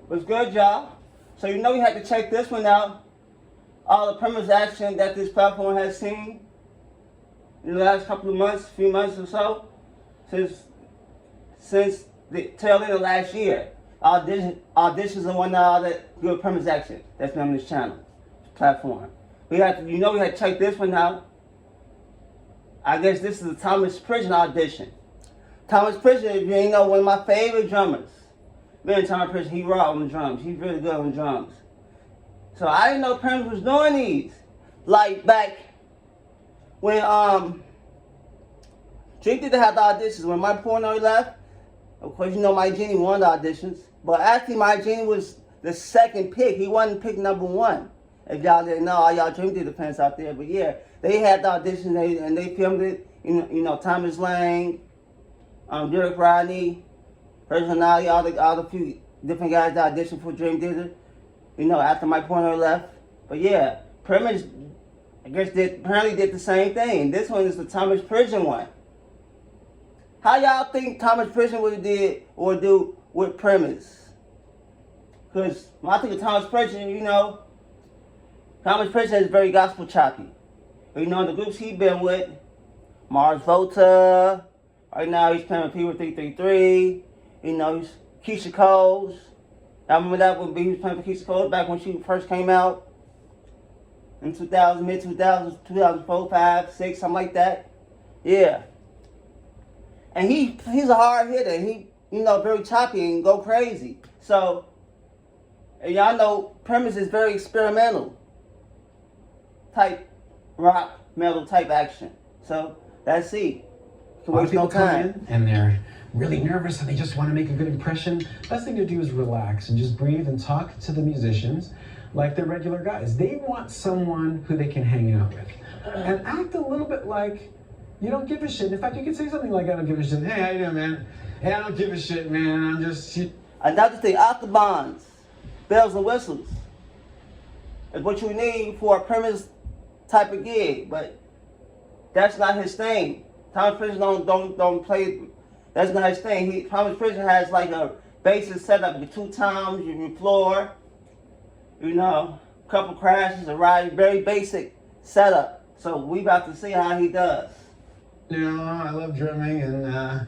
What's good, y'all? So you know we had to check this one out. All the Primus action that this platform has seen in the last couple of months, few months or so, since the tail end of last year. Auditions and whatnot, all that good Primus action that's been on this channel, this platform. We had to check this one out. I guess this is the Thomas Prison audition. Thomas Prison, if you ain't know, one of my favorite drummers. Man, Thomas Prison, he raw on the drums. He's really good on the drums. So I didn't know Primus was doing these. Like back when Drake did have the auditions. When Mike Portnoy left, of course you know Mike Genie won the auditions. But actually Mike Genie was the second pick. He wasn't pick number one. If y'all didn't know, all y'all Dream Theater fans out there. But yeah, they had the audition and they filmed it. You know, Thomas Lang, Derek Rodney, Personality, all the few different guys that auditioned for Dream Theater. You know, after Mike Portnoy left. But yeah, Primus, I guess apparently did the same thing. This one is the Thomas Prison one. How y'all think Thomas Prison would do with Primus? Because when I think of Thomas Prison, you know, Thomas Prison is very gospel choppy. But, you know, the groups he's been with, Mars Volta, right now he's playing with People 333, you know, he's Keisha Coles. I remember that when he was playing for Keisha Coles back when she first came out in 2000, mid-2000s, 2004, 5, 6, something like that. Yeah. And he's a hard hitter. He, you know, very choppy and go crazy. So, and y'all know Primus is very experimental type rock, metal type action. So, let's see. A lot of people come in and they're really nervous and they just want to make a good impression. Best thing to do is relax and just breathe and talk to the musicians like they're regular guys. They want someone who they can hang out with. And act a little bit like you don't give a shit. In fact, you can say something like, I don't give a shit. Hey, how you doing, man? Hey, I don't give a shit, man. I'm just shit. Another thing, out the bonds, bells and whistles is what you need for a Primus type of gig, but that's not his thing. Thomas Prison don't play. That's not his thing. Thomas Prison has like a basic setup with 2 toms, your floor, you know, a couple crashes, a ride, very basic setup. So we about to see how he does. You know, I love drumming and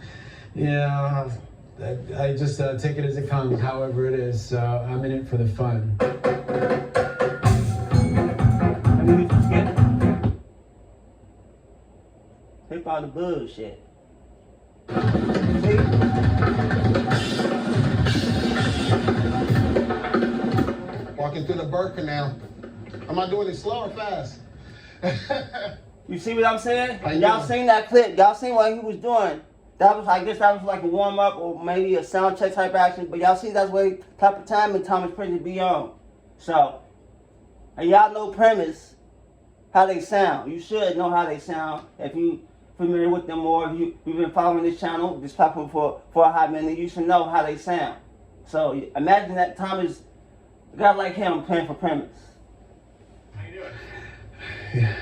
you know, I just take it as it comes, however it is. So I'm in it for the fun. Take all the bullshit. Walking through the birth canal. Am I doing it slow or fast? You see what I'm saying? Y'all seen that clip? Y'all seen what he was doing? I guess that was like a warm up or maybe a sound check type action. But y'all see that's what type of time and Thomas Prison be on. So, and y'all know Primus, how they sound. You should know how they sound if you familiar with them, or if you've been following this channel, this platform for a hot minute, you should know how they sound. So imagine that Thomas, a guy like him playing for Primus. How you doing? Yeah.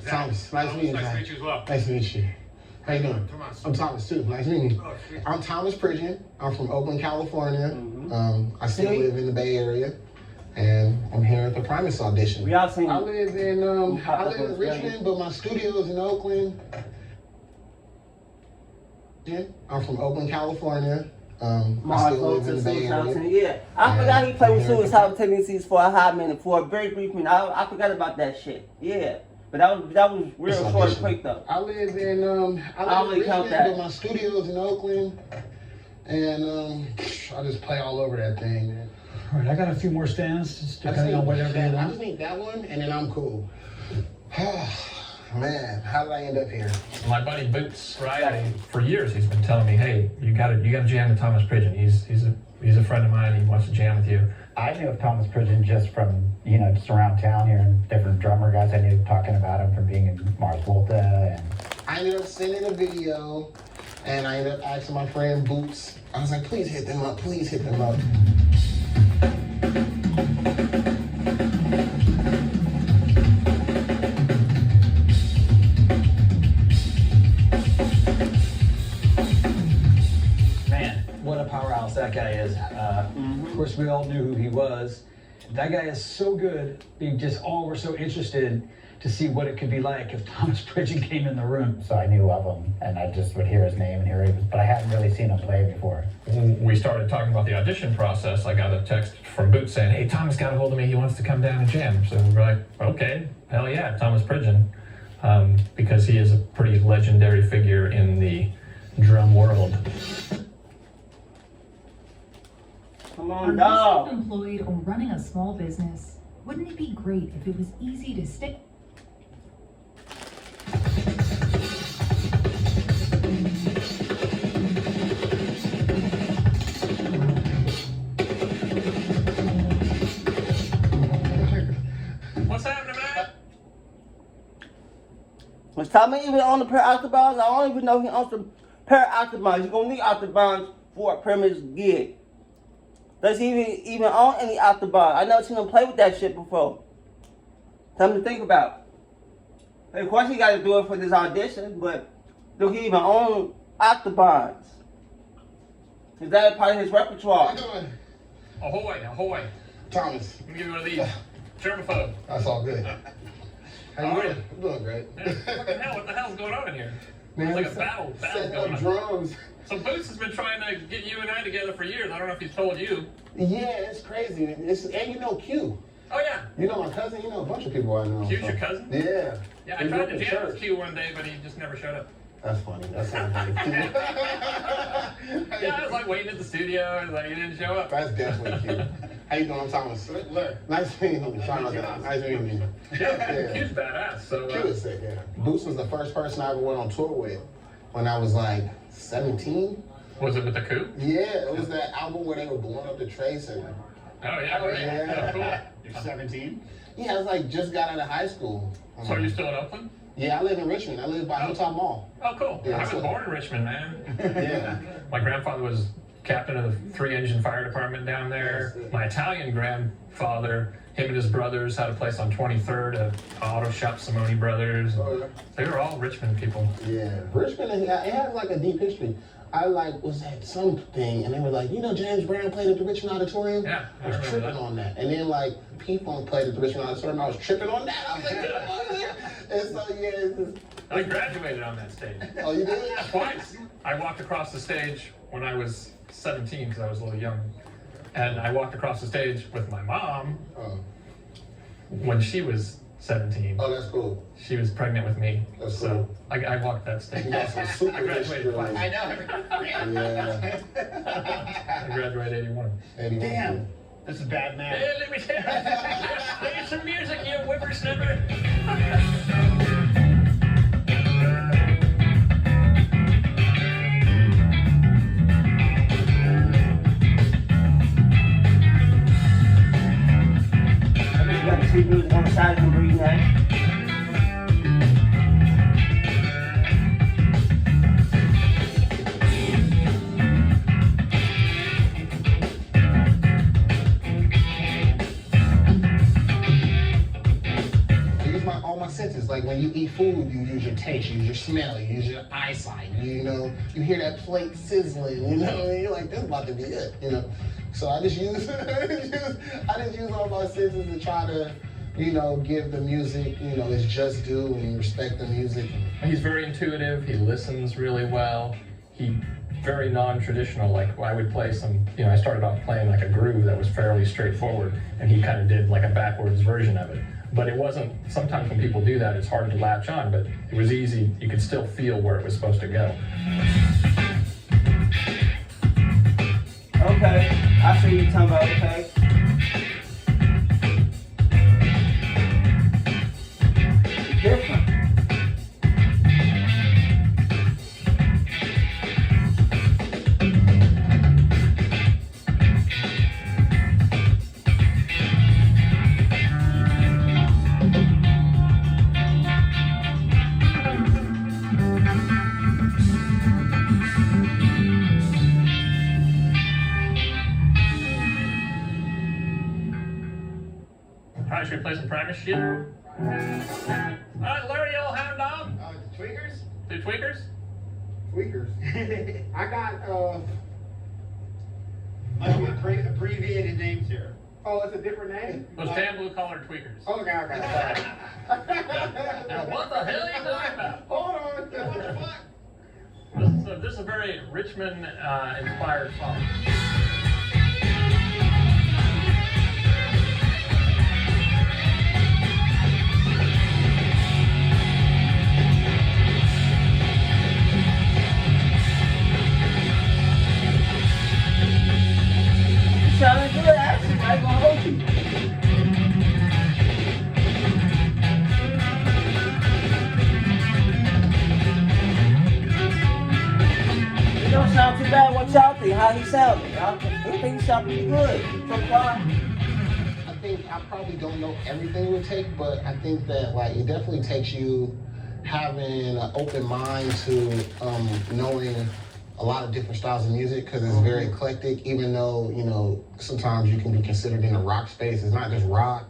Thomas, nice meeting you. Nice to meet you as well. Nice to meet you. How you doing? Thomas. I'm Thomas too. Nice meeting you. Oh, sweet. I'm Thomas Pridgeon. I'm from Oakland, California. Mm-hmm. I still live in the Bay Area, and I'm here at the Primus audition. We all seen. I live in Richmond, but my studio's in Oakland. I'm from Oakland, California. I still live in the Bay Area. Yeah, I forgot he played with suicidal tendencies for a hot minute, for a very brief minute. I forgot about that shit. Yeah, but that was real short and quick though. I live in Richmond, but my studio's in Oakland, and I just play all over that thing, man. All right, I got a few more stands, just depending on whatever you I want. just need that one, and then I'm cool. Man, how did I end up here? My buddy Boots, right? For years he's been telling me, hey, you gotta jam with Thomas Pridgeon. He's a friend of mine. He wants to jam with you. I knew of Thomas Pridgeon just from, you know, just around town here and different drummer guys. I knew talking about him from being in Mars Volta. And I ended up sending a video, and I ended up asking my friend Boots. I was like, please hit them up, please hit them up. man, what a powerhouse that guy is. course, we all knew who he was. That guy is so good. We just all were so interested to see what it could be like if Thomas Pridgen came in the room. So I knew of him, and I just would hear his name and hear he was, but I hadn't really seen him play before. When we started talking about the audition process, I got a text from Boots saying, "Hey, Thomas got a hold of me. He wants to come down and jam." So we were like, "Okay, hell yeah, Thomas Pridgen," because he is a pretty legendary figure in the drum world. Come Are on, you dog. self-employed or running a small business? Wouldn't it be great if it was easy to stick? What's happening, man? Was Tommy even on the pair of Octobans? I don't even know if he owns the pair of Octobans. You're gonna need Octobans for a Primus gig. Does he even own any Octobans? I never seen him play with that shit before. Something to think about. Of course he got to do it for this audition, but do he even own Octobans? Is that part of his repertoire? How you doing? Ahoy, ahoy. Thomas. Let me give you one of these. Germaphobe. That's all good. How you All doing? right. I'm doing great. Man, fucking hell, what the hell's going on in here? Man, It's like a set- battle setting going up on. drums. So Boots has been trying to get you and I together for years. I don't know if he's told you. Yeah, it's crazy. And you know Q. Oh yeah, You know my cousin. You know a bunch of people I know. Q's so. your cousin? Yeah. Yeah, I We tried grew up to in jam with church. Q one day, but he just never showed up. That's funny. That's funny. Yeah, I was like waiting at the studio, I was like, he didn't show up. That's definitely cute. How you doing? I'm Thomas. Nice meeting you. Sorry about that. Nice meeting you. Yeah, Q's badass. So Q is sick, yeah. Boots was the first person I ever went on tour with when I was like 17. was it with the coup? Yeah, it was that album where they were blowing up the Trace and Oh yeah, right. yeah. Oh, cool. You're 17? yeah, I was like just got out of high school. So are you still in Oakland? Yeah, I live in Richmond. I live by Hilltop Mall. Oh, cool. Yeah, I was so- born in Richmond, man. Yeah. My grandfather was captain of the 3-engine fire department down there. Yes. My Italian grandfather, him and his brothers had a place on 23rd, a auto shop, Simone Brothers. Oh, yeah. They were all Richmond people. Yeah, Richmond, it has like a deep history. I like was at something, and they were like, you know, James Brown played at the Richmond Auditorium. Yeah, I I was remember tripping that. on that, and then like P-Funk played at the Richmond Auditorium. I was tripping on that. I was like, and so yeah, it's just, I graduated on that stage. oh, you did? Twice. I walked across the stage when I was 17 because I was a little young. And I walked across the stage with my mom Oh, when she was 17. oh, that's cool. She was pregnant with me. That's so cool. I walked that stage. You got some super I graduated history. twice. Yeah. I graduated 81. 81. Damn. This is bad man. Hey, let me play some music, you whippersnapper. I think you got the sheet music on the side of him breathing that. Use all my senses. Like when you eat food, you use your taste, you use your smell, you use your eyesight. You know, you hear that plate sizzling. You know, and you're like, this is about to be it. You know, so I just use, I just use all my senses to try to, you know, give the music, you know, its just due and respect the music. He's very intuitive. He listens really well. He very non-traditional. Like I would play some, you know, I started off playing like a groove that was fairly straightforward, and he kind of did like a backwards version of it. But it wasn't. Sometimes when people do that, it's hard to latch on. But it was easy. You could still feel where it was supposed to go. Okay, I see what you're talking about, okay. Different. All right, should we play some Primus shit? All right, Larry, old hound dog. Tweakers? Do tweakers? Tweakers. I got Abbreviated names here. Oh, it's a different name? Those damn blue collar tweakers. Okay. Now, what the hell are you talking about? Hold on. What the fuck? This is a very Richmond inspired song. You sounded good, actually. I ain't gonna hold you. It don't sound too bad. What y'all think? How he sounded? I think he sound pretty good so far. I think I probably don't know everything it would take, but I think that like it definitely takes you having an open mind to knowing a lot of different styles of music because it's very eclectic. Even though sometimes you can be considered in a rock space, it's not just rock.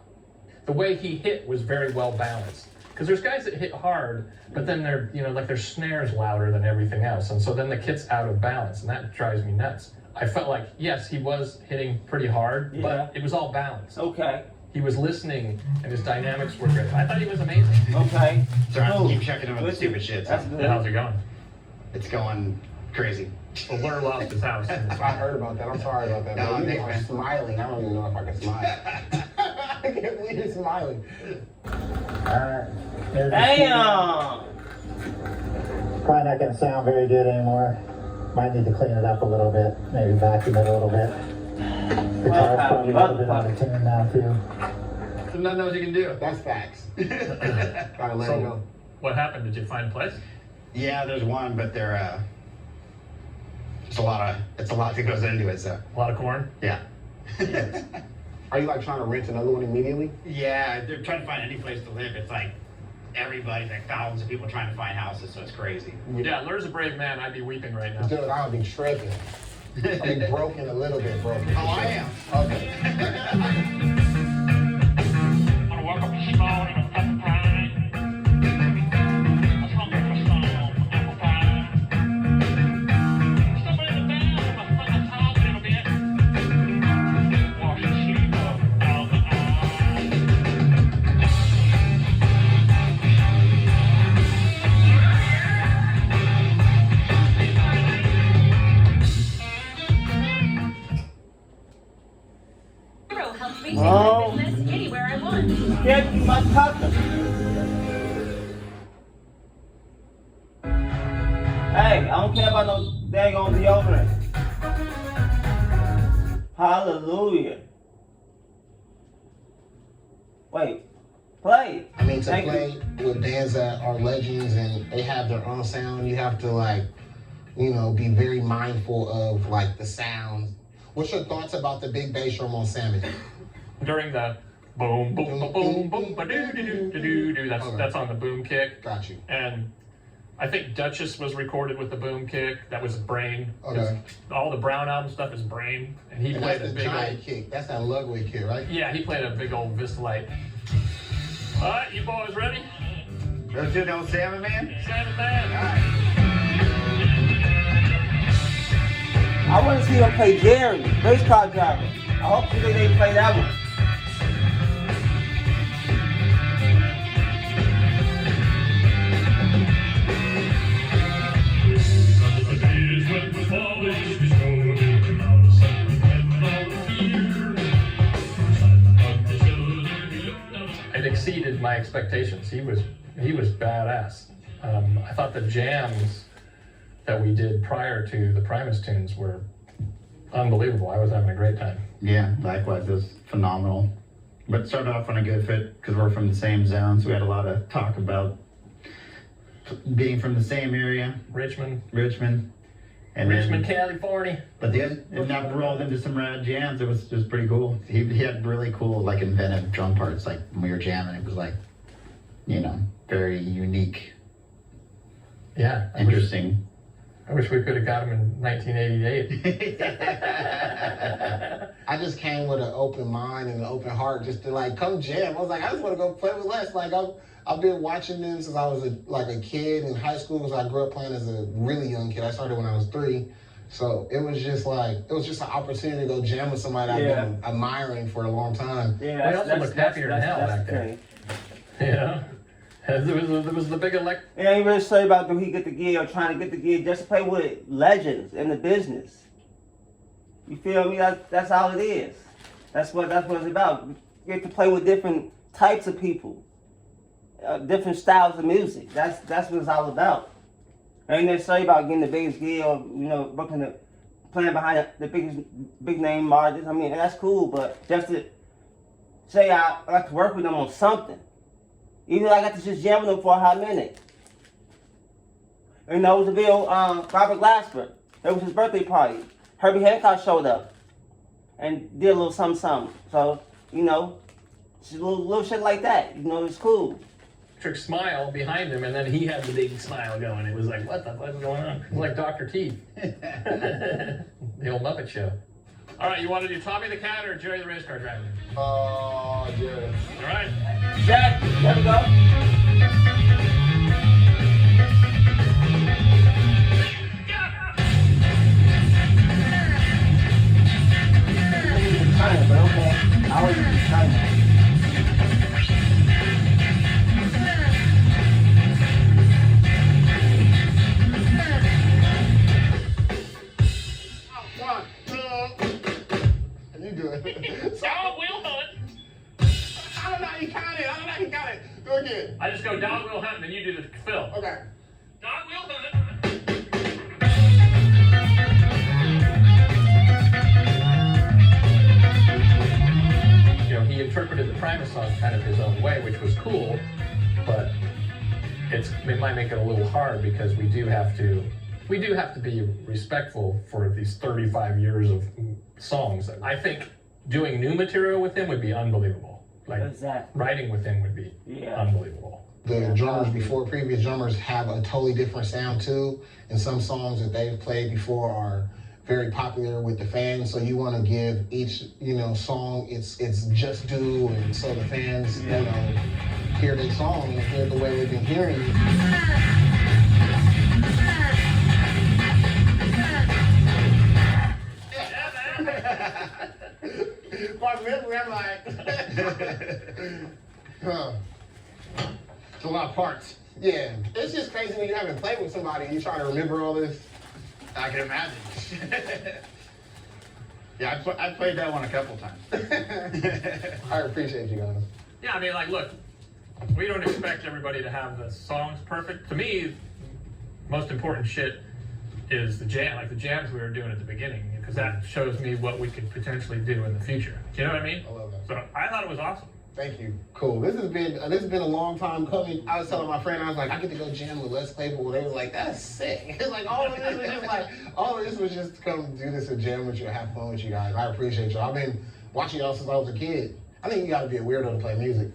The way he hit was very well balanced. Because there's guys that hit hard, but then their snare's louder than everything else, and so then the kit's out of balance, and that drives me nuts. I felt like, yes, he was hitting pretty hard, but it was all balanced. Okay. He was listening, and his dynamics were good. I thought he was amazing. Okay. So I keep checking in with the stupid shit. That's good. How's it going? It's going crazy. Well, Lur lost his house. I heard about that. I'm sorry about that. No, Man. thanks, I'm man. smiling. I don't even know if I can smile. I can't believe you're smiling. Alright. There's the Damn. speaker. Probably not going to sound very good anymore. Might need to clean it up a little bit. Maybe vacuum it a little bit. Guitar's probably a little bit out of tune now too. So nothing else you can do. That's facts. Gotta let it go. What happened? Did you find a place? Yeah, there's one, but they're it's a lot that goes into it. So A lot of corn? yeah. Are you like trying to rent another one immediately? Yeah, they're trying to find any place to live. It's like everybody, like thousands of people trying to find houses, so it's crazy. Yeah, Lur's a brave man. I'd be weeping right now. Dude, I would be tripping. I'd be broken a little bit, broken. Oh, I am. Okay. I woke up this morning at apple pie. I was hungry for some apple pie. Stuff it in the bed with my fucking top a little bit. Wash the sleep out of the eye. Hero helps me take Oh. my business anywhere I want. Can't keep my customer. Hey, I don't care about no daggone deodorant. Hallelujah. Wait, play. I mean, to Thank play with bands that are legends and they have their own sound, you have to be very mindful of like the sounds. What's your thoughts about the big bass drum on Salmon? During the boom, boom, boom, boom, boom, ba-doo-doo-doo-doo-doo, that's on the boom kick. Got you. And I think Duchess was recorded with the boom kick. That was Brain. Okay. All the Brown album stuff is Brain. And he And played that's a the big giant old... kick. That's that Ludwig kick, right? Yeah, he played a big old Vistalite. All right, you boys ready? Let's do the old Salmon Man. Salmon Man. I want to see them play Jerry, race car driver. I hope they play that one. It exceeded my expectations. He was badass. I thought the jams that we did prior to the Primus tunes were unbelievable. I was having a great time. Yeah, likewise, it was phenomenal. But it started off on a good fit because we're from the same zone, so we had a lot of talk about being from the same area, Richmond, and Richmond, California. But then it now rolled into some rad jams. It was pretty cool. He had really cool, like inventive drum parts. Like when we were jamming, it was like, very unique. Yeah, interesting. I wish we could have got him in 1988. I just came with an open mind and an open heart just to come jam. I was like, I just want to go play with Les. I've been watching them since I was a kid in high school because I grew up playing as a really young kid. I started when I was 3. So it was just an opportunity to go jam with somebody I've been admiring for a long time. Yeah, they also looked happier than hell back then. Yeah. There was the big elect. It ain't really say about do he get the gig or trying to get the gig, just to play with legends in the business. You feel me? That's all it is. That's what it's about. You get to play with different types of people, different styles of music. That's what it's all about. It ain't necessarily about getting the biggest gig or playing behind the big name artists. I mean, that's cool, but just to say I like to work with them on something. Even though I got to just jam with them for a hot minute. You know, it was a video, Robert Glasper. It was his birthday party. Herbie Hancock showed up and did a little something. So, you know, just a little shit like that. You know, it's cool. Trick smile behind him, and then he had the big smile going. It was like, what the fuck is going on? It was like Dr. Teeth. The old Muppet Show. All right, you want to do Tommy the Cat or Jerry the Race Car Driver? Jerry. All right. Jack, let me go. But okay, I was in China. You do it. Dog will hunt. I don't know how you got it. Go again. I just go dog will hunt, and then you do the fill. Okay. Dog will hunt. You know, he interpreted the Primus song kind of his own way, which was cool, but it might make it a little hard because we do have to be respectful for these 35 years of songs. I think doing new material with him would be unbelievable. Like writing with him would be unbelievable. The drummers before, previous drummers have a totally different sound too, and some songs that they've played before are very popular with the fans. So you want to give each song its just due, and so the fans hear their song and hear the way they've been hearing it. My memory, I'm like, it's a lot of parts. Yeah, it's just crazy when you haven't played with somebody and you're trying to remember all this. I can imagine. Yeah, I played that one a couple times. I appreciate you guys. Yeah, I mean, like, look, we don't expect everybody to have the songs perfect. To me, most important shit is the jam, like the jams we were doing at the beginning, because that shows me what we could potentially do in the future. Do you know what I mean? I love that. So I thought it was awesome. Thank you. Cool. This has been a long time coming. I was telling my friend, I was like, I get to go jam with Les Claypool. They was like, that's sick. It's like all of this was just to come do this and jam with you and have fun with you guys. I appreciate y'all. I've been watching y'all since I was a kid. I think you got to be a weirdo to play music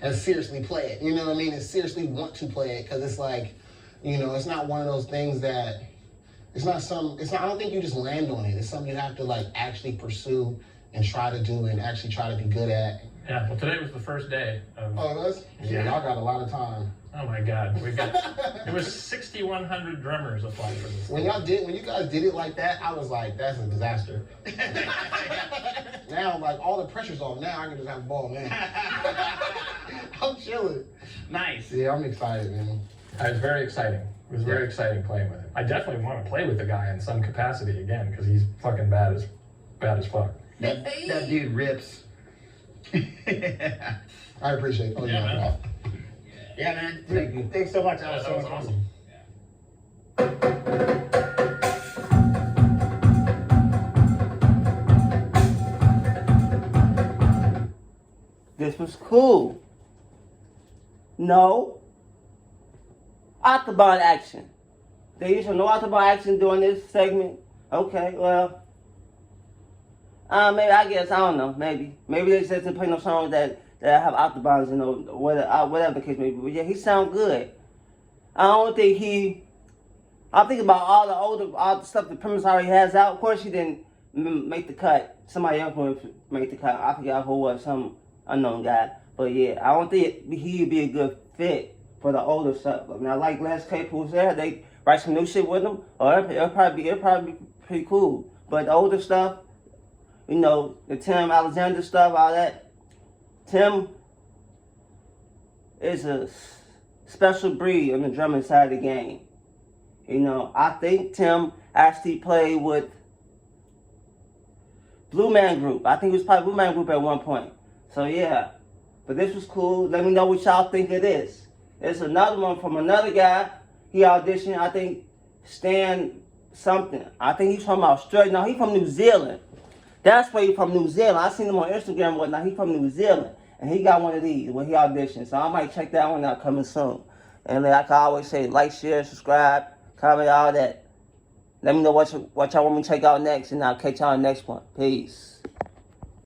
and seriously play it. You know what I mean? And seriously want to play it, because it's like, it's not one of those things that I don't think you just land on it. It's something you have to like actually pursue and try to do and actually try to be good at. Yeah, well, today was the first day of... Oh, it was? Yeah, y'all got a lot of time. Oh my God, it was 6,100 drummers applied for this. When you guys did it like that, I was like, that's a disaster. Now, like, all the pressure's off. Now I can just have a ball, man. I'm chilling. Nice. Yeah, I'm excited, man. It was very exciting. It was very exciting playing with him. I definitely want to play with the guy in some capacity again, because he's fucking bad as fuck. That dude rips. I appreciate it. Oh, yeah, man. Yeah, man. Thank you. Thanks so much. That was awesome. This was cool. No. Autobahn action. They used to no Autobahn action during this segment. Okay, well. Maybe, I guess, I don't know, maybe. Maybe they just didn't play no songs that have Autobahns, whatever the case may be. But yeah, he sound good. I'm thinking about all the stuff that Primus already has out. Of course, he didn't make the cut. Somebody else would make the cut. I forgot who it was, some unknown guy. But yeah, I don't think he'd be a good fit for the older stuff. I mean, I like Les Claypool's there. They write some new shit with him. Or it'll probably be pretty cool. But the older stuff, you know, the Tim Alexander stuff, all that, Tim is a special breed on the drumming side of the game. You know, I think Tim actually played with Blue Man Group. I think it was probably Blue Man Group at one point. So yeah, but this was cool. Let me know what y'all think it is. There's another one from another guy. He auditioned, I think, Stan something. I think he's from Australia. No, he's from New Zealand. That's where he's from, New Zealand. I seen him on Instagram and whatnot. He's from New Zealand. And he got one of these when he auditioned. So I might check that one out coming soon. And like I always say, like, share, subscribe, comment, all that. Let me know what y'all want me to check out next, and I'll catch y'all on the next one. Peace.